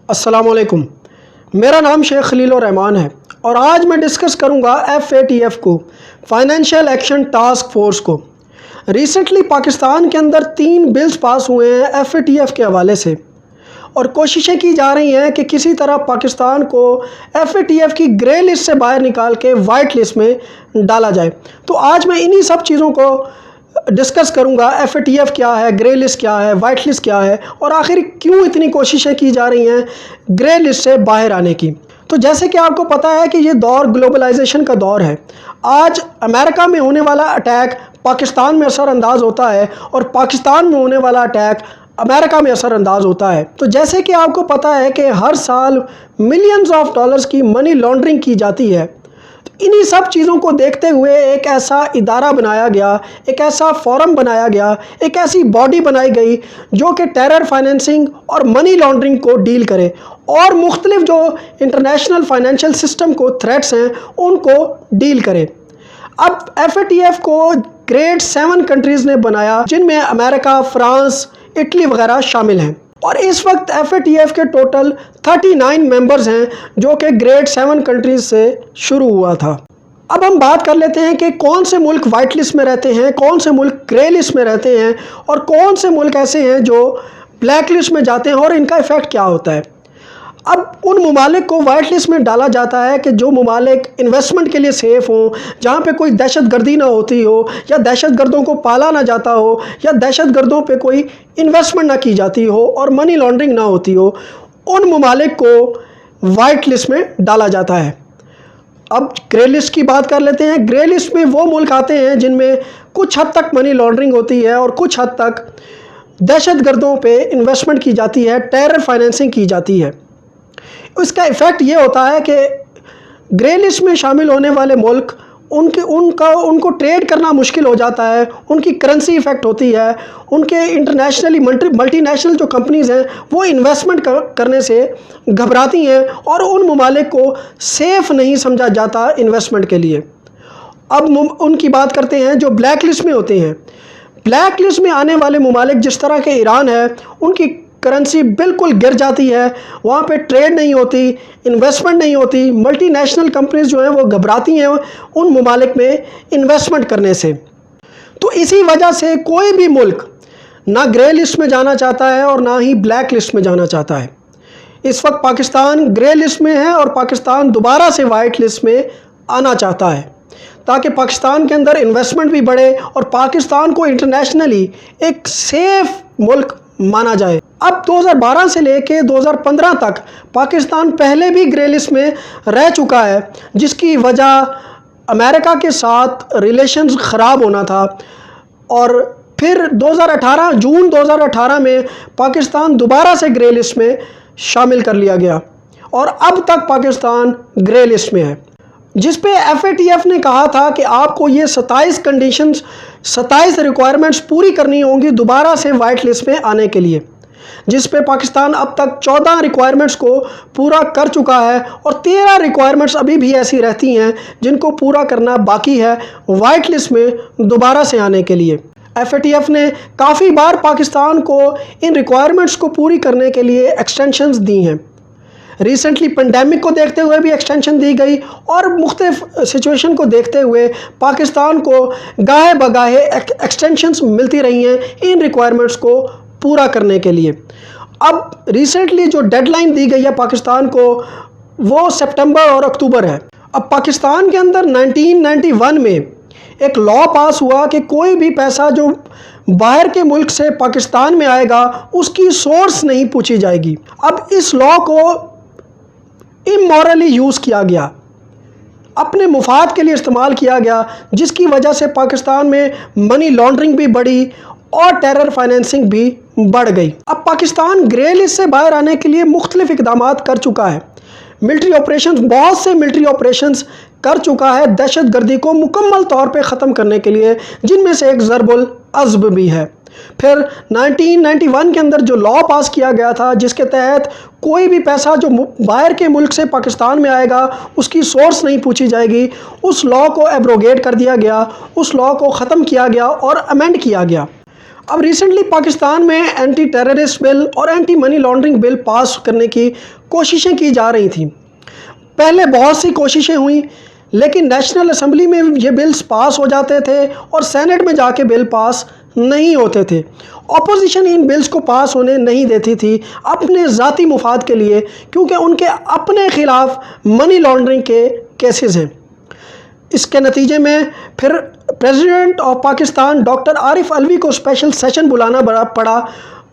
السلام علیکم، میرا نام شیخ خلیل الرحمان ہے اور آج میں ڈسکس کروں گا FATF کو، فائنینشیل ایکشن ٹاسک فورس کو۔ ریسنٹلی پاکستان کے اندر 3 بلز پاس ہوئے ہیں FATF کے حوالے سے، اور کوششیں کی جا رہی ہیں کہ کسی طرح پاکستان کو FATF کی گرے لسٹ سے باہر نکال کے وائٹ لسٹ میں ڈالا جائے۔ تو آج میں انہی سب چیزوں کو ڈسکس کروں گا۔ FATF کیا ہے، گرے لسٹ کیا ہے، وائٹ لسٹ کیا ہے، اور آخر کیوں اتنی کوششیں کی جا رہی ہیں گرے لسٹ سے باہر آنے کی۔ تو جیسے کہ آپ کو پتہ ہے کہ یہ دور گلوبلائزیشن کا دور ہے۔ آج امریکہ میں ہونے والا اٹیک پاکستان میں اثر انداز ہوتا ہے، اور پاکستان میں ہونے والا اٹیک امریکہ میں اثر انداز ہوتا ہے۔ تو جیسے کہ آپ کو پتہ ہے کہ ہر سال ملینز آف ڈالرز کی منی لانڈرنگ کی جاتی ہے۔ انہی سب چیزوں کو دیکھتے ہوئے ایک ایسا ادارہ بنایا گیا، ایک ایسا فورم بنایا گیا، ایک ایسی باڈی بنائی گئی جو کہ ٹیرر فائنینسنگ اور منی لانڈرنگ کو ڈیل کرے، اور مختلف جو انٹرنیشنل فائنینشیل سسٹم کو تھریٹس ہیں ان کو ڈیل کرے۔ اب FATF کو گریڈ 7 کنٹریز نے بنایا، جن میں امریکہ، فرانس، اٹلی وغیرہ شامل ہیں، اور اس وقت FATF کے ٹوٹل 39 ممبرز ہیں جو کہ گریڈ 7 کنٹریز سے شروع ہوا تھا۔ اب ہم بات کر لیتے ہیں کہ کون سے ملک وائٹ لسٹ میں رہتے ہیں، کون سے ملک گرے لسٹ میں رہتے ہیں، اور کون سے ملک ایسے ہیں جو بلیک لسٹ میں جاتے ہیں اور ان کا ایفیکٹ کیا ہوتا ہے۔ اب ان ممالک کو وائٹ لسٹ میں ڈالا جاتا ہے کہ جو ممالک انویسٹمنٹ کے لیے سیف ہوں، جہاں پہ کوئی دہشت گردی نہ ہوتی ہو، یا دہشت گردوں کو پالا نہ جاتا ہو، یا دہشت گردوں پہ کوئی انویسٹمنٹ نہ کی جاتی ہو اور منی لانڈرنگ نہ ہوتی ہو، ان ممالک کو وائٹ لسٹ میں ڈالا جاتا ہے۔ اب گرے لسٹ کی بات کر لیتے ہیں۔ گرے لسٹ میں وہ ملک آتے ہیں جن میں کچھ حد تک منی لانڈرنگ ہوتی ہے اور کچھ حد تک دہشت گردوں پہ انویسٹمنٹ کی جاتی ہے، ٹیرر فائنینسنگ کی جاتی ہے۔ اس کا ایفیکٹ یہ ہوتا ہے کہ گرے لسٹ میں شامل ہونے والے ملک ان کو ٹریڈ کرنا مشکل ہو جاتا ہے، ان کی کرنسی ایفیکٹ ہوتی ہے، ان کے انٹرنیشنلی ملٹی نیشنل جو کمپنیز ہیں وہ انویسٹمنٹ کرنے سے گھبراتی ہیں، اور ان ممالک کو سیف نہیں سمجھا جاتا انویسٹمنٹ کے لیے۔ اب ان کی بات کرتے ہیں جو بلیک لسٹ میں ہوتے ہیں۔ بلیک لسٹ میں آنے والے ممالک جس طرح کے ایران ہے، ان کی کرنسی بالکل گر جاتی ہے، وہاں پہ ٹریڈ نہیں ہوتی، انویسٹمنٹ نہیں ہوتی، ملٹی نیشنل کمپنیز جو ہیں وہ گھبراتی ہیں ان ممالک میں انویسٹمنٹ کرنے سے۔ تو اسی وجہ سے کوئی بھی ملک نہ گرے لسٹ میں جانا چاہتا ہے اور نہ ہی بلیک لسٹ میں جانا چاہتا ہے۔ اس وقت پاکستان گرے لسٹ میں ہے، اور پاکستان دوبارہ سے وائٹ لسٹ میں آنا چاہتا ہے تاکہ پاکستان کے اندر انویسٹمنٹ بھی بڑھے اور پاکستان کو انٹرنیشنلی ایک سیف ملک مانا جائے۔ اب 2012 سے لے کے 2015 تک پاکستان پہلے بھی گرے لسٹ میں رہ چکا ہے، جس کی وجہ امریکہ کے ساتھ ریلیشنز خراب ہونا تھا، اور پھر جون 2018 میں پاکستان دوبارہ سے گرے لسٹ میں شامل کر لیا گیا، اور اب تک پاکستان گرے لسٹ میں ہے، جس پہ FATF نے کہا تھا کہ آپ کو یہ 27 ریکوائرمنٹس پوری کرنی ہوں گی دوبارہ سے وائٹ لسٹ میں آنے کے لیے، جس پہ پاکستان اب تک 14 ریکوائرمنٹس کو پورا کر چکا ہے، اور 13 ریکوائرمنٹس ابھی بھی ایسی رہتی ہیں جن کو پورا کرنا باقی ہے وائٹ لسٹ میں دوبارہ سے آنے کے لیے۔ FATF نے کافی بار پاکستان کو ان ریکوائرمنٹس کو پوری کرنے کے لیے ایکسٹینشنز دی ہیں۔ ریسنٹلی پینڈیمک کو دیکھتے ہوئے بھی ایکسٹینشن دی گئی، اور مختلف سچویشن کو دیکھتے ہوئے پاکستان کو گاہے بگاہے ایکسٹینشنز ملتی رہی ہیں ان ریکوائرمنٹس کو پورا کرنے کے لیے۔ اب ریسنٹلی جو ڈیڈ لائن دی گئی ہے پاکستان کو، وہ سپٹمبر اور اکتوبر ہے۔ اب پاکستان کے اندر 1991 میں ایک لا پاس ہوا کہ کوئی بھی پیسہ جو باہر کے ملک سے پاکستان میں آئے گا اس کی سورس نہیں پوچھی جائے گی۔ اب اس لا کو امورلی یوز کیا گیا، اپنے مفاد کے لیے استعمال کیا گیا، جس کی وجہ سے پاکستان میں منی لانڈرنگ بھی بڑھی اور ٹیرر فائنینسنگ بھی بڑھ گئی۔ اب پاکستان گرے لسٹ سے باہر آنے کے لیے مختلف اقدامات کر چکا ہے، ملٹری آپریشنز، بہت سے ملٹری آپریشنز کر چکا ہے دہشت گردی کو مکمل طور پہ ختم کرنے کے لیے، جن میں سے ایک ضرب العضب بھی ہے۔ پھر 1991 کے اندر جو لا پاس کیا گیا تھا، جس کے تحت کوئی بھی پیسہ جو باہر کے ملک سے پاکستان میں آئے گا اس کی سورس نہیں پوچھی جائے گی، اس لا کو ایبروگیٹ کر دیا گیا، اس لا کو ختم کیا گیا اور امینڈ کیا گیا۔ اب ریسنٹلی پاکستان میں اینٹی ٹیررسٹ بل اور اینٹی منی لانڈرنگ بل پاس کرنے کی کوششیں کی جا رہی تھیں۔ پہلے بہت سی کوششیں ہوئیں، لیکن نیشنل اسمبلی میں یہ بلز پاس ہو جاتے تھے اور سینٹ میں جا کے بل پاس نہیں ہوتے تھے۔ اپوزیشن ان بلز کو پاس ہونے نہیں دیتی تھی اپنے ذاتی مفاد کے لیے، کیونکہ ان کے اپنے خلاف منی لانڈرنگ کے کیسز ہیں۔ اس کے نتیجے میں پھر president of Pakistan doctor Arif Alvi کو اسپیشل سیشن بلانا پڑا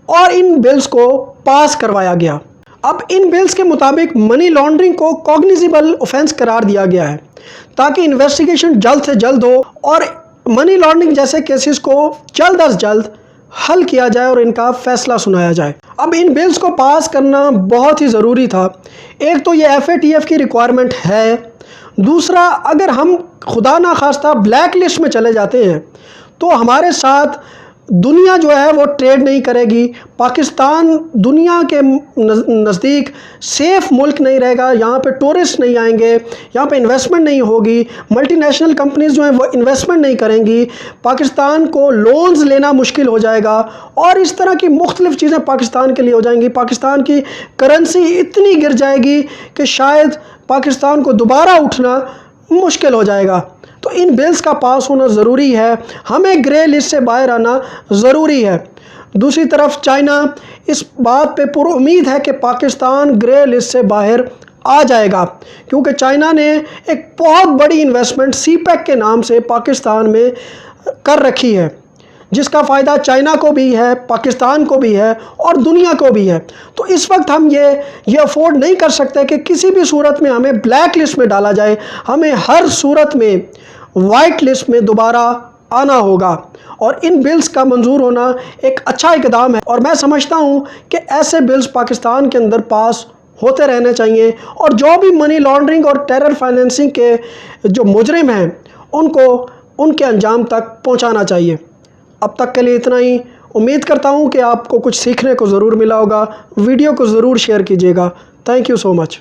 اور ان بلز کو پاس کروایا گیا۔ اب ان بلز کے مطابق منی لانڈرنگ کو کوگنیزیبل اوفینس قرار دیا گیا ہے تاکہ انویسٹیگیشن جلد سے جلد ہو اور منی لانڈرنگ جیسے کیسز کو جلد از جلد حل کیا جائے اور ان کا فیصلہ سنایا جائے۔ اب ان بلز کو پاس کرنا بہت ہی ضروری تھا۔ ایک تو یہ FATF کی ریکوائرمنٹ ہے، دوسرا اگر ہم خدا نخواستہ بلیک لسٹ میں چلے جاتے ہیں تو ہمارے ساتھ دنیا جو ہے وہ ٹریڈ نہیں کرے گی۔ پاکستان دنیا کے نزدیک سیف ملک نہیں رہے گا، یہاں پہ ٹورسٹ نہیں آئیں گے، یہاں پہ انویسٹمنٹ نہیں ہوگی، ملٹی نیشنل کمپنیز جو ہیں وہ انویسٹمنٹ نہیں کریں گی، پاکستان کو لونز لینا مشکل ہو جائے گا اور اس طرح کی مختلف چیزیں پاکستان کے لیے ہو جائیں گی۔ پاکستان کی کرنسی اتنی گر جائے گی کہ شاید پاکستان کو دوبارہ اٹھنا مشکل ہو جائے گا۔ تو ان بلز کا پاس ہونا ضروری ہے، ہمیں گرے لسٹ سے باہر آنا ضروری ہے۔ دوسری طرف چائنا اس بات پہ پر امید ہے کہ پاکستان گرے لسٹ سے باہر آ جائے گا، کیونکہ چائنا نے ایک بہت بڑی انویسٹمنٹ CPEC کے نام سے پاکستان میں کر رکھی ہے، جس کا فائدہ چائنا کو بھی ہے، پاکستان کو بھی ہے اور دنیا کو بھی ہے۔ تو اس وقت ہم یہ افورڈ نہیں کر سکتے کہ کسی بھی صورت میں ہمیں بلیک لسٹ میں ڈالا جائے، ہمیں ہر صورت میں وائٹ لسٹ میں دوبارہ آنا ہوگا، اور ان بلز کا منظور ہونا ایک اچھا اقدام ہے، اور میں سمجھتا ہوں کہ ایسے بلز پاکستان کے اندر پاس ہوتے رہنے چاہیے، اور جو بھی منی لانڈرنگ اور ٹیرر فائنینسنگ کے جو مجرم ہیں ان کو ان کے انجام تک پہنچانا چاہیے۔ اب تک کے لیے اتنا ہی۔ امید کرتا ہوں کہ آپ کو کچھ سیکھنے کو ضرور ملا ہوگا۔ ویڈیو کو ضرور شیئر کیجیے گا۔ Thank you so much.